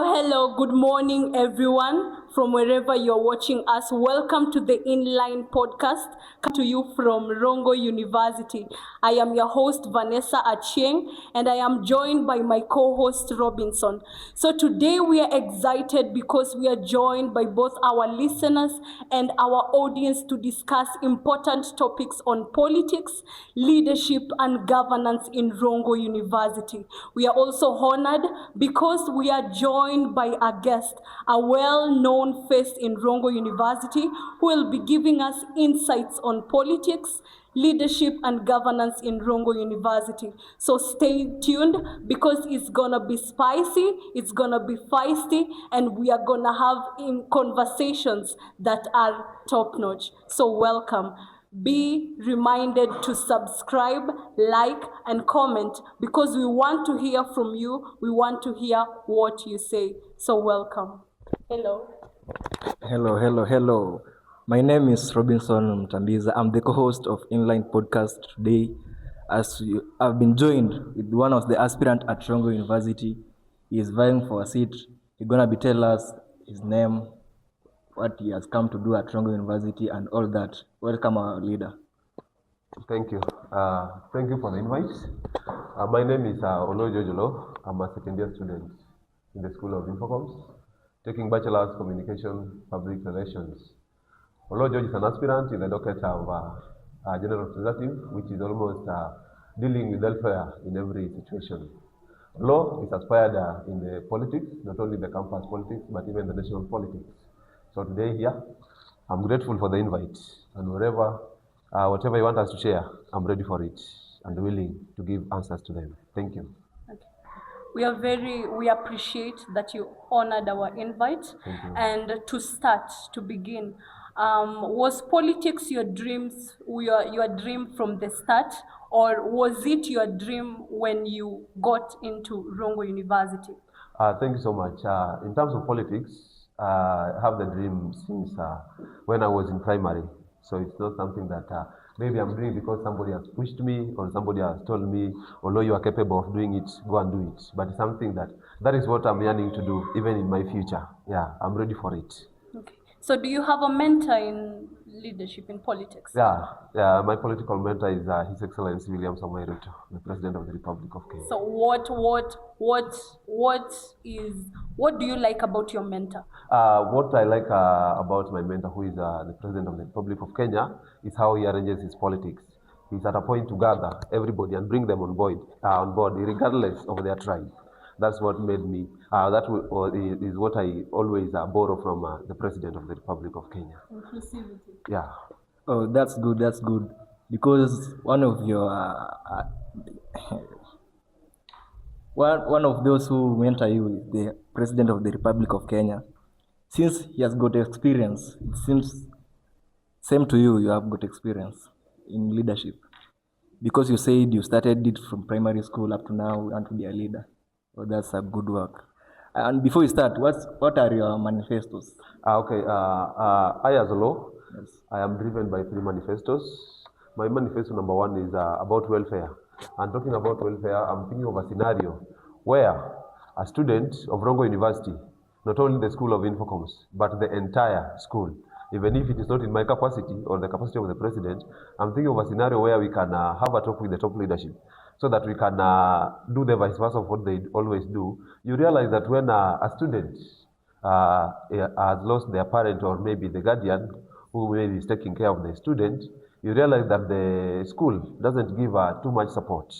Hello, good morning, everyone, from wherever you're watching us. Welcome to the Inline Podcast, come to you from Rongo University. I am your host, Vanessa Achieng, and I am joined by my co-host, Robinson. So today we are excited because we are joined by both our listeners and our audience to discuss important topics on politics, leadership, and governance in Rongo University. We are also honored because we are joined by a guest, a well-known face in Rongo University, who will be giving us insights on politics, leadership, and governance in Rongo University. So stay tuned because it's gonna be spicy, it's gonna be feisty, and we are gonna have conversations that are top-notch. So welcome. Be reminded to subscribe, like, and comment because we want to hear from you. We want to hear what you say. So welcome. Hello. Hello. My name is Robinson Mtambiza. I'm the co-host of Inline Podcast today. I've been joined with one of the aspirant at Rongo University. He is vying for a seat. He's gonna be telling us his name, what he has come to do at Rongo University, and all that. Welcome, our leader. Thank you. Thank you for the invite. My name is OLOO GEORGE OLOO. I'm a second-year student in the School of INFOCOMS, taking Bachelor's Communication Public Relations. OLOO GEORGE is an aspirant in the docket of General Representative, which is almost dealing with welfare in every situation. OLOO is aspired in the politics, not only the campus politics, but even the national politics. So today here, I'm grateful for the invite, and whatever you want us to share, I'm ready for it and willing to give answers to them. Thank you. Okay. We appreciate that you honored our invite. And to begin, was politics your dream from the start, or was it your dream when you got into Rongo University? Thank you so much. In terms of politics, I have the dream since when I was in primary. So it's not something that maybe I'm doing because somebody has pushed me or somebody has told me, although you are capable of doing it, go and do it. But it's something that is what I'm yearning to do, even in my future. Yeah, I'm ready for it. Okay. So do you have a mentor in leadership in politics? Yeah. My political mentor is His Excellency William Samoei Ruto, the President of the Republic of Kenya. So what do you like about your mentor? What I like about my mentor, who is the President of the Republic of Kenya, is how he arranges his politics. He's at a point to gather everybody and bring them on board, regardless of their tribe. That's what made me, is what I always borrow from the President of the Republic of Kenya. Inclusivity. Yeah. Oh, that's good. Because one of those who mentor you is the President of the Republic of Kenya. Since he has got experience, it seems same to you. You have got experience in leadership because you said you started it from primary school up to now and to be a leader. So that's a good work. And before you start, what are your manifestos? Okay. I as OLOO, Yes. I am driven by 3 manifestos. My manifesto number 1 is about welfare. And talking about welfare, I'm thinking of a scenario where a student of Rongo University, not only the School of INFOCOMS, but the entire school, even if it is not in my capacity or the capacity of the president, I'm thinking of a scenario where we can have a talk with the top leadership so that we can do the vice versa of what they always do. You realize that when a student has lost their parent or maybe the guardian who maybe is taking care of the student, you realize that the school doesn't give too much support.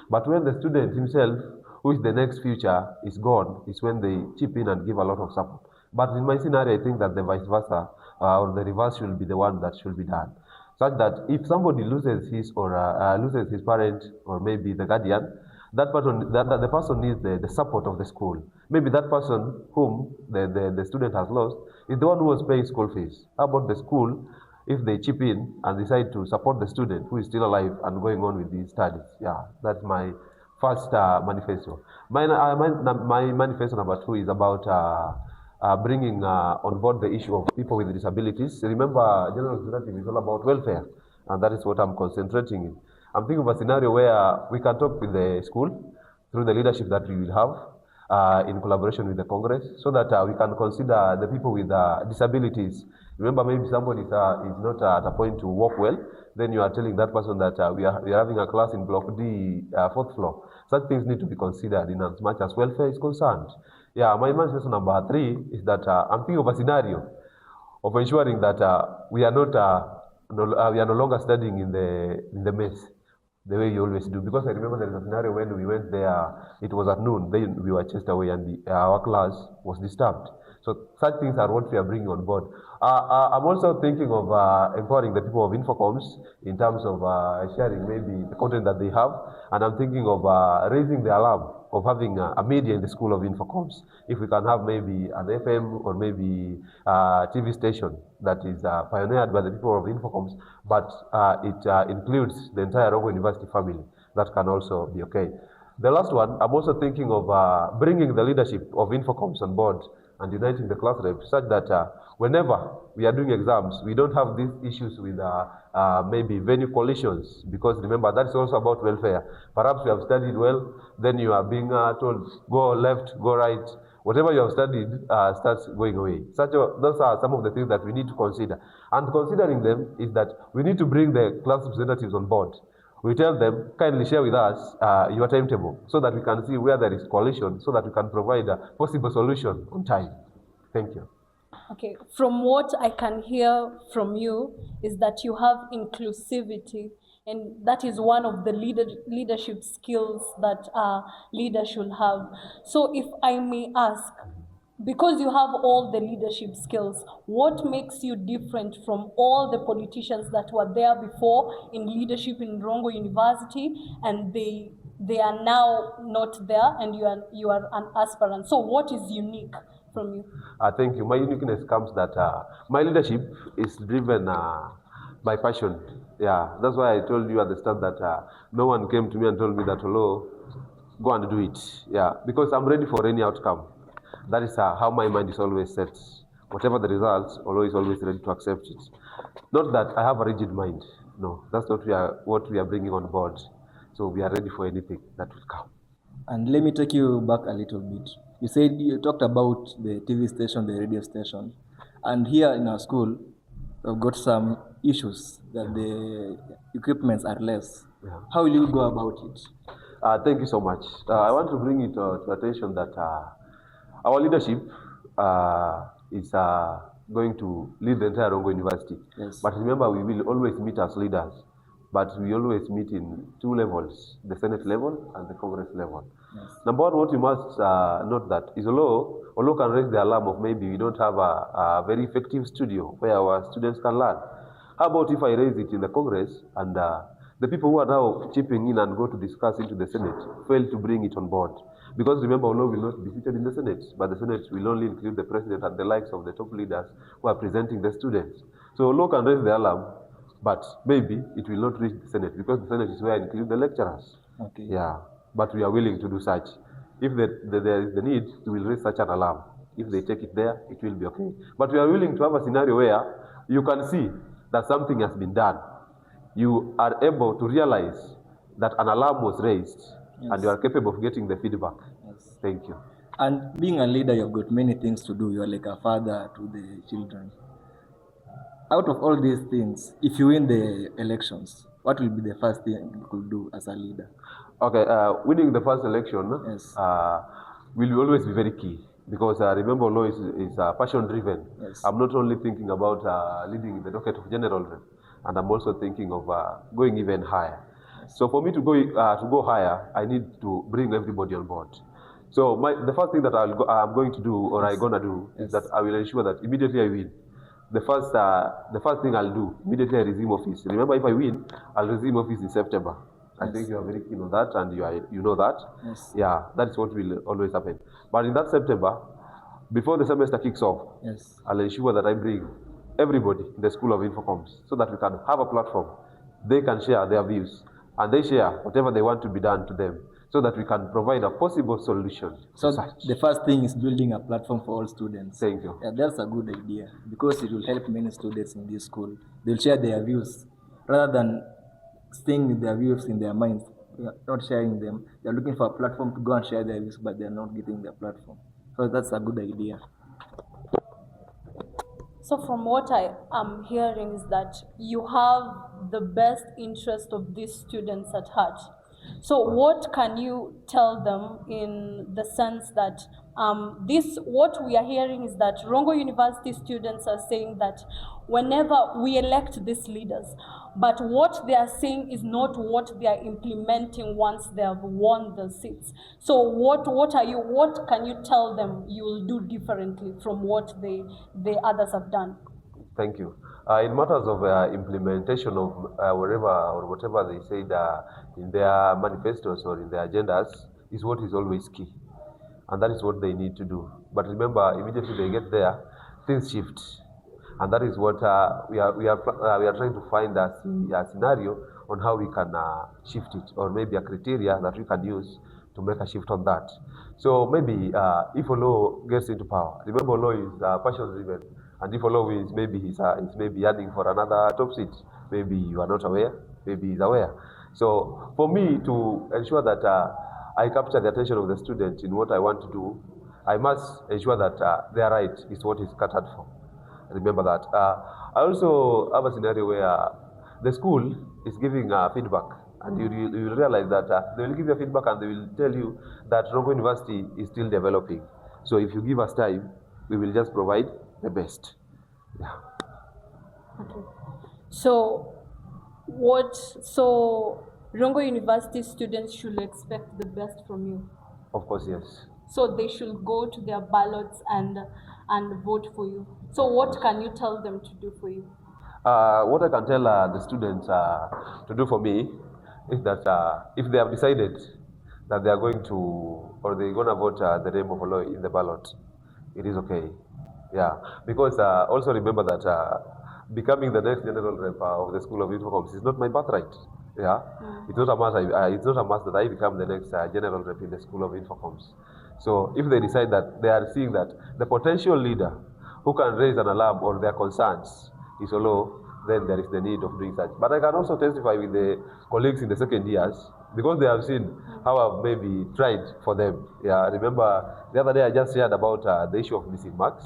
But when the student himself, who is the next future, is gone, is when they chip in and give a lot of support. But in my scenario, I think that the vice versa or the reverse should be the one that should be done. Such that if somebody loses his parent or maybe the guardian, the person needs the support of the school. Maybe that person whom the student has lost is the one who was paying school fees. How about the school if they chip in and decide to support the student who is still alive and going on with his studies? Yeah, that's my first manifesto. My manifesto number 2 is about bringing on board the issue of people with disabilities. Remember, General Representative is all about welfare, and that is what I'm concentrating in. I'm thinking of a scenario where we can talk with the school through the leadership that we will have, in collaboration with the Congress, so that we can consider the people with disabilities. Remember, maybe somebody is not at a point to walk well, then you are telling that person that we are having a class in Block D, 4th floor. Such things need to be considered in as much as welfare is concerned. Yeah, my manifesto number 3 is that I'm thinking of a scenario of ensuring that we are no longer studying in the mess the way you always do. Because I remember there is a scenario when we went there, it was at noon, then we were chased away and our class was disturbed. So such things are what we are bringing on board. I'm also thinking of empowering the people of INFOCOMS in terms of sharing maybe the content that they have, and I'm thinking of raising the alarm of having a media in the school of INFOCOMS. If we can have maybe an FM or maybe a TV station that is pioneered by the people of INFOCOMS, but it includes the entire Rongo University family, that can also be okay. The last one, I'm also thinking of bringing the leadership of INFOCOMS on board and uniting the class reps such that whenever we are doing exams, we don't have these issues with maybe venue collisions, because remember, that's also about welfare. Perhaps you have studied well, then you are being told, go left, go right. Whatever you have studied starts going away. Those are some of the things that we need to consider. And considering them is that we need to bring the class representatives on board. We tell them, kindly share with us your timetable so that we can see where there is collision, so that we can provide a possible solution on time. Thank you. Okay, from what I can hear from you is that you have inclusivity, and that is one of the leadership skills that leaders should have. So if I may ask, because you have all the leadership skills, what makes you different from all the politicians that were there before in leadership in Rongo University, and they are now not there, and you are an aspirant? So what is unique from you? Thank you. My uniqueness comes that my leadership is driven by passion. Yeah, that's why I told you at the start that no one came to me and told me that, OLOO, go and do it. Yeah, because I'm ready for any outcome. That is how my mind is always set. Whatever the results, OLOO is always ready to accept it. Not that I have a rigid mind. No, that's not what we are bringing on board. So we are ready for anything that will come. And let me take you back a little bit. You said you talked about the TV station, the radio station. And here in our school, we've got some issues that the equipments are less. Yeah. How will you go about it? Thank you so much. I want to bring it to attention that our leadership is going to lead the entire Rongo University. Yes. But remember, we will always meet as leaders, but we always meet in 2 levels, the Senate level and the Congress level. Yes. Number one, what you must note that is OLOO can raise the alarm of maybe we don't have a very effective studio where our students can learn. How about if I raise it in the Congress and the people who are now chipping in and go to discuss into the Senate fail to bring it on board? Because remember, OLOO will not be seated in the Senate, but the Senate will only include the president and the likes of the top leaders who are presenting the students. So OLOO can raise the alarm, but maybe it will not reach the Senate, because the Senate is where I include the lecturers. Okay. Yeah, but we are willing to do such. If there is the need, we will raise such an alarm. If they take it there, it will be okay. But we are willing to have a scenario where you can see that something has been done. You are able to realize that an alarm was raised. Yes. And you are capable of getting the feedback. Yes. Thank you. And being a leader, you've got many things to do. You're like a father to the children. Out of all these things, if you win the elections, what will be the first thing you could do as a leader? Okay, winning the first election, yes, will always be very key. Because remember, OLOO is passion driven. Yes. I'm not only thinking about leading the docket of general rep, and I'm also thinking of going even higher. So for me to go higher, I need to bring everybody on board. So the first thing that I'm going to do, or I'm gonna do, is that I will ensure that immediately I win, the first thing I'll do, immediately I resume office. Remember, if I win, I'll resume office in September. Yes. I think you are very keen on that, and you know that. Yes. Yeah, that is what will always happen. But in that September, before the semester kicks off, yes, I'll ensure that I bring everybody in the School of INFOCOMS so that we can have a platform. They can share their views, and they share whatever they want to be done to them, so that we can provide a possible solution. So the first thing is building a platform for all students. Thank you. Yeah, that's a good idea, because it will help many students in this school. They'll share their views rather than staying with their views in their minds. we are not sharing them. They're looking for a platform to go and share their views, but they're not getting their platform. So that's a good idea. So from what I am hearing is that you have the best interest of these students at heart. So what can you tell them in the sense that what we are hearing is that Rongo University students are saying that whenever we elect these leaders, but what they are saying is not what they are implementing once they have won the seats. So what can you tell them you will do differently from what the others have done? Thank you. In matters of implementation of wherever or whatever they said in their manifestos or in their agendas is what is always key, and that is what they need to do. But remember, immediately they get there, things shift, and that is what we are trying to find a scenario on how we can shift it, or maybe a criteria that we can use to make a shift on that. So maybe if OLOO gets into power, remember OLOO is passion driven. And if OLOO wins, maybe he's maybe yearning for another top seat. Maybe you are not aware, maybe he's aware. So for me to ensure that I capture the attention of the student in what I want to do, I must ensure that their right is what is catered for. Remember that. I also have a scenario where the school is giving feedback, and you will realize that they will give you feedback and they will tell you that Rongo University is still developing. So if you give us time, we will just provide the best. Yeah. Okay. So Rongo University students should expect the best from you? Of course, yes. So they should go to their ballots and vote for you. So what can you tell them to do for you? What I can tell the students to do for me is that if they have decided that they are going to, or they're going to vote the name of OLOO in the ballot, it is okay. Yeah, because also remember that becoming the next general rep of the School of INFOCOMS is not my birthright. Yeah, it's not a must. It's not a must that I become the next general rep in the School of INFOCOMS. So if they decide that they are seeing that the potential leader who can raise an alarm on their concerns is OLOO, then there is the need of doing such. But I can also testify with the colleagues in the second years, because they have seen how I've maybe tried for them. Yeah, remember the other day I just shared about the issue of missing marks.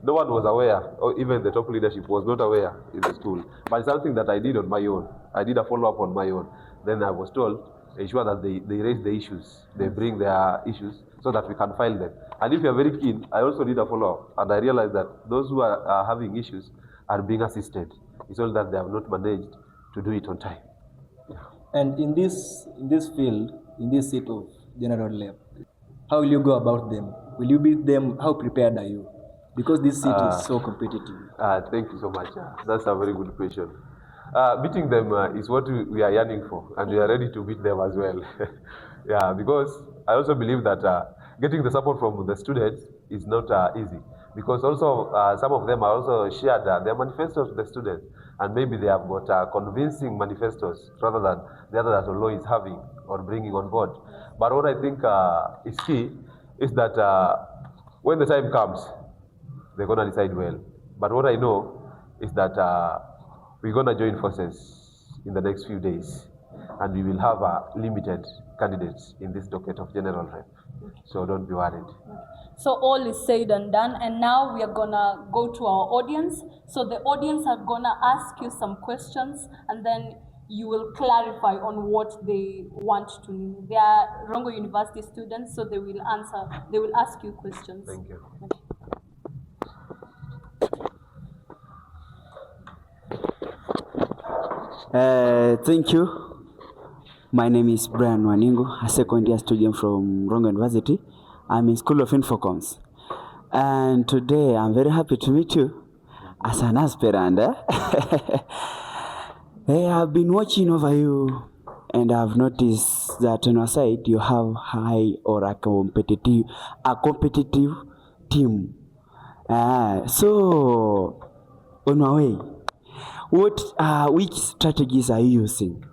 No one was aware, or even the top leadership was not aware in the school. But it's something that I did on my own. I did a follow-up on my own. Then I was told, ensure that they raise the issues. They bring their issues so that we can file them. And if you're very keen, I also did a follow-up. And I realized that those who are having issues are being assisted. It's all that they have not managed to do it on time. Yeah. And in this field, in this seat of general lab, how will you go about them? Will you beat them? How prepared are you? Because this seat is so competitive. Thank you so much. That's a very good question. Beating them is what we are yearning for, and we are ready to beat them as well. Yeah, because I also believe that getting the support from the students is not easy. Because also some of them are also shared their manifestos to the students, and maybe they have got convincing manifestos rather than the other that OLOO is having or bringing on board. But what I think is key is that when the time comes, they're going to decide well. But what I know is that we're going to join forces in the next few days, and we will have limited candidates in this docket of general rep. So don't be worried. So all is said and done, and now we are gonna go to our audience. So the audience are gonna ask you some questions, and then you will clarify on what they want to know. They are Rongo University students, so they will answer. They will ask you questions. Thank you. Thank you. My name is Brian Waningo, a second year student from Rongo University. I'm in School of INFOCOMS. And today I'm very happy to meet you as an aspirant. Hey, I've been watching over you and I've noticed that on your side you have high or a competitive team. So on my way, which strategies are you using,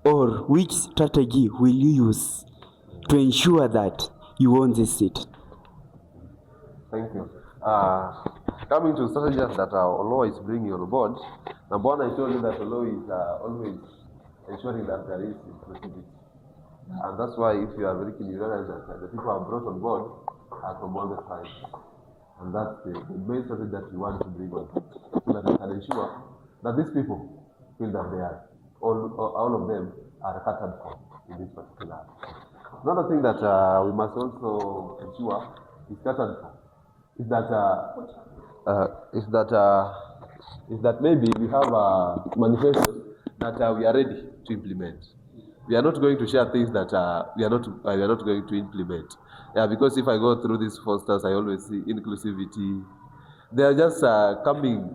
or which strategy will you use to ensure that you won this seat? Thank you. Coming to strategies that OLOO is bringing on board, number one, I told you that OLOO is always ensuring that there is inclusivity. And that's why if you are very keen, you realize that the people are brought on board are from all the sides. And that's the main strategy that we want to bring on, so that we can ensure that these people feel that they are, all of them are catered for in this particular. Another thing that we must also ensure is catered for is that maybe we have manifestos that we are ready to implement. We are not going to share things that we are not going to implement. Yeah, because if I go through these posters, I always see inclusivity. They are just coming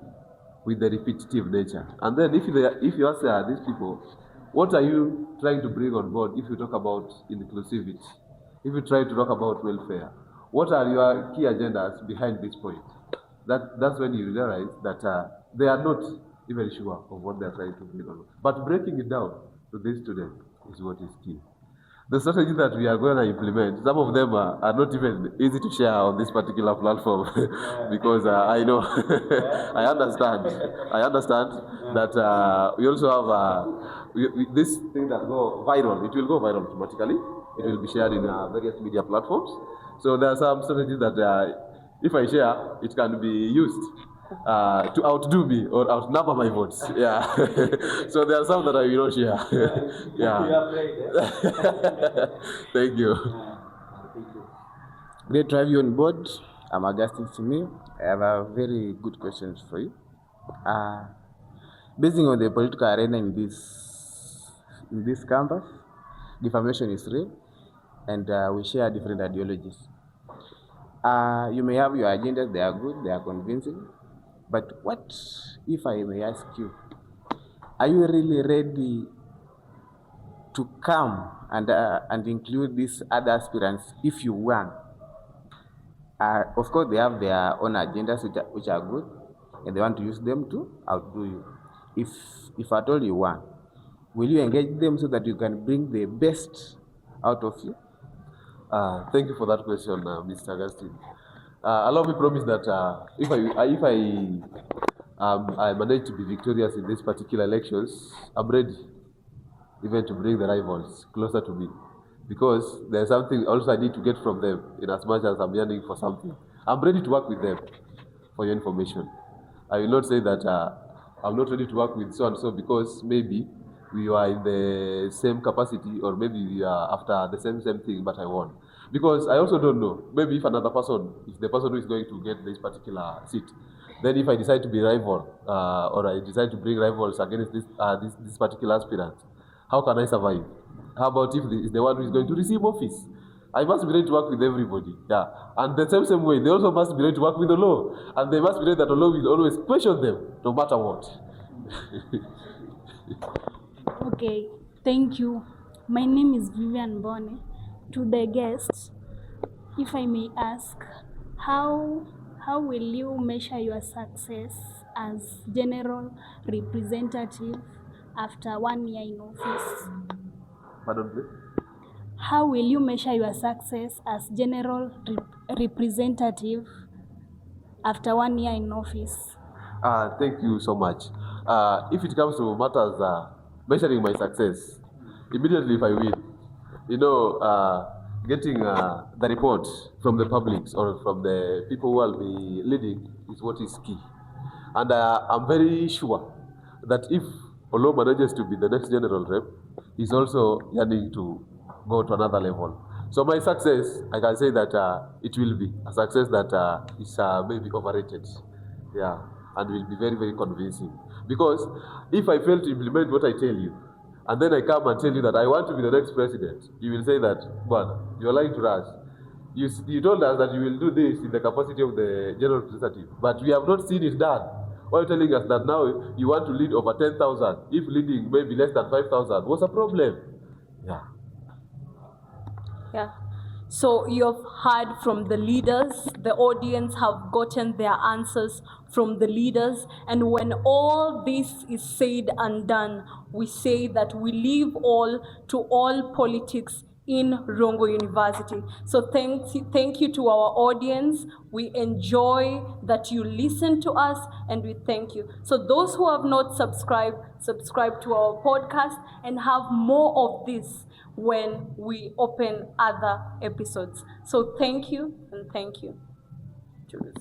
with the repetitive nature. And then if you ask these people, what are you trying to bring on board if you talk about inclusivity? If you try to talk about welfare, what are your key agendas behind this point? That's when you realize that they are not even sure of what they are trying to bring on. But breaking it down to this student is what is key. The strategy that we are going to implement, some of them are not even easy to share on this particular platform because I know, I understand that we also have this thing that go viral. It will go viral automatically. It will be shared in various media platforms. So there are some strategies that if I share, it can be used to outdo me or outnumber my votes. Yeah. So there are some that I will not share. Yeah. Thank you. Great to have you on board. I'm Augustine Simio. I have a very good question for you. Basing on the political arena in this campus, defamation is real, and we share different ideologies. You may have your agendas, they are good, they are convincing, but what if I may ask you, are you really ready to come and include these other aspirants if you won? Of course, they have their own agendas which are good, and they want to use them to outdo you. If at all you won, will you engage them so that you can bring the best out of you? Thank you for that question, Mr. Augustine. Allow me promise that if I manage to be victorious in these particular elections, I'm ready even to bring the rivals closer to me, because there's something also I need to get from them in as much as I'm yearning for something. I'm ready to work with them, for your information. I will not say that I'm not ready to work with so and so because maybe we are in the same capacity, or maybe we are after the same thing, but I won. Because I also don't know, maybe if another person is the person who is going to get this particular seat, then if I decide to be rival, or I decide to bring rivals against this particular aspirant, how can I survive? How about if it's the one who is going to receive office? I must be ready to work with everybody. Yeah. And the same way, they also must be ready to work with the law. And they must be ready that the law will always question them, no matter what. Okay, thank you. My name is Vivian Bone. To the guests, if I may ask, how will you measure your success as general representative after 1 year in office? Pardon, please? How will you measure your success as general representative after 1 year in office? Thank you so much. If it comes to matters measuring my success, immediately if I win, getting the report from the public or from the people who will be leading is what is key. And I'm very sure that if OLOO manages to be the next general rep, he's also yearning to go to another level. So my success, I can say that it will be a success that is maybe overrated. Yeah, and will be very, very convincing. Because if I fail to implement what I tell you, and then I come and tell you that I want to be the next president, you will say that, well, you're lying to us. You told us that you will do this in the capacity of the general representative, but we have not seen it done. Why are you telling us that now you want to lead over 10,000, if leading maybe less than 5,000? What's the problem? Yeah. Yeah. So you've heard from the leaders, the audience have gotten their answers from the leaders, and when all this is said and done, we say that we leave all to all politics in Rongo University. So thank you to our audience. We enjoy that you listen to us, and we thank you. So those who have not subscribed, subscribe to our podcast and have more of this when we open other episodes. So thank you and thank you. Cheers.